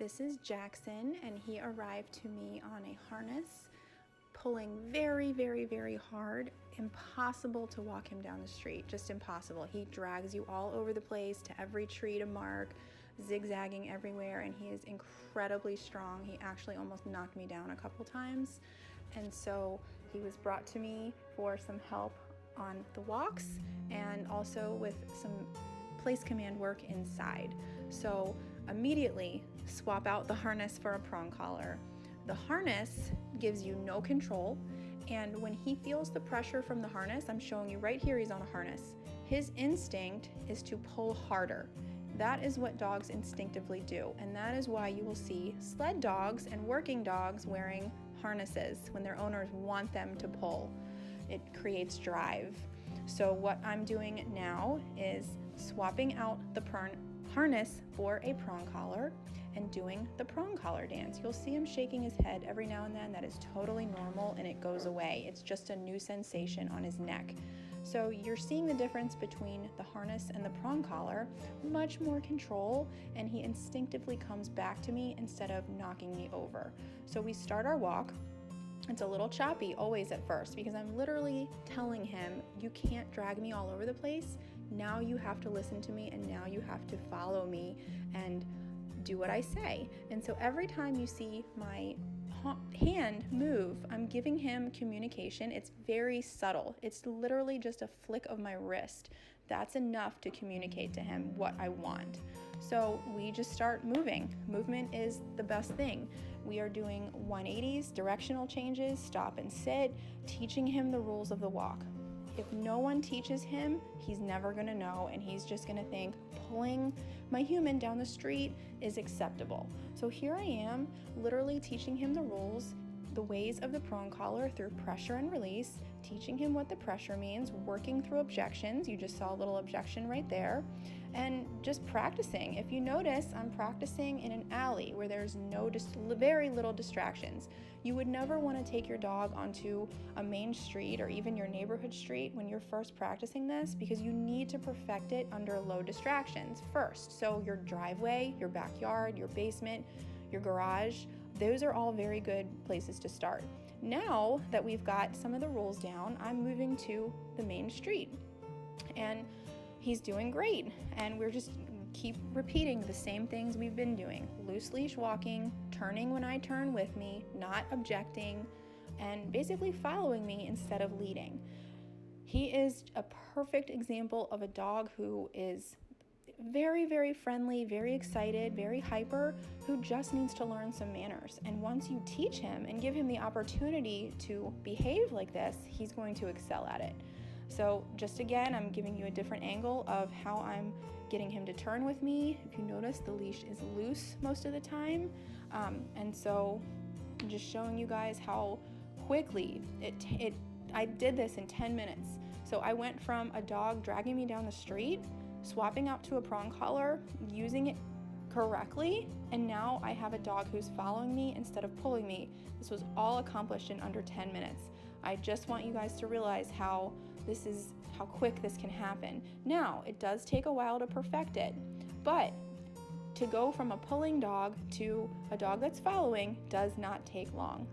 This is Jackson, and he arrived to me on a harness, pulling very, very, very hard. Impossible to walk him down the street, just impossible. He drags you all over the place to every tree to mark, zigzagging everywhere, and he is incredibly strong. He actually almost knocked me down a couple times, and so he was brought to me for some help on the walks and also with some place command work inside. So immediately swap out the harness for a prong collar. The harness gives you no control, and when he feels the pressure from the harness, I'm showing you right here, he's on a harness. His instinct is to pull harder. That is what dogs instinctively do, and that is why you will see sled dogs and working dogs wearing harnesses when their owners want them to pull. It creates drive. So what I'm doing now is swapping out the harness for a prong collar and doing the prong collar dance. You'll see him shaking his head every now and then. That is totally normal, and it goes away. It's just a new sensation on his neck. So you're seeing the difference between the harness and the prong collar, much more control, and he instinctively comes back to me instead of knocking me over. So we start our walk. It's a little choppy always at first because I'm literally telling him, you can't drag me all over the place. Now you have to listen to me, and now you have to follow me and do what I say. And so every time you see my hand move, I'm giving him communication. It's very subtle. It's literally just a flick of my wrist. That's enough to communicate to him what I want. So we just start moving. Movement is the best thing. We are doing 180s, directional changes, stop and sit, teaching him the rules of the walk. If no one teaches him, he's never gonna know, and he's just gonna think pulling my human down the street is acceptable. So here I am, literally teaching him the rules, the ways of the prong collar through pressure and release, teaching him what the pressure means, working through objections. You just saw a little objection right there, and just practicing. If you notice, I'm practicing in an alley where there's very little distractions. You would never want to take your dog onto a main street or even your neighborhood street when you're first practicing this, because you need to perfect it under low distractions first. So your driveway, your backyard, your basement, your garage, those are all very good places to start. Now that we've got some of the rules down, I'm moving to the main street, and he's doing great, and we're just keep repeating the same things we've been doing. Loose leash walking, turning when I turn with me, not objecting, and basically following me instead of leading. He is a perfect example of a dog who is very, very friendly, very excited, very hyper, who just needs to learn some manners. And once you teach him and give him the opportunity to behave like this, he's going to excel at it. So just again, I'm giving you a different angle of how I'm getting him to turn with me. If you notice, the leash is loose most of the time. And so I'm just showing you guys how quickly I did this in 10 minutes. So I went from a dog dragging me down the street, swapping out to a prong collar, using it correctly, and now I have a dog who's following me instead of pulling me. This was all accomplished in under 10 minutes. I just want you guys to realize how quick this can happen. Now, it does take a while to perfect it, but to go from a pulling dog to a dog that's following does not take long.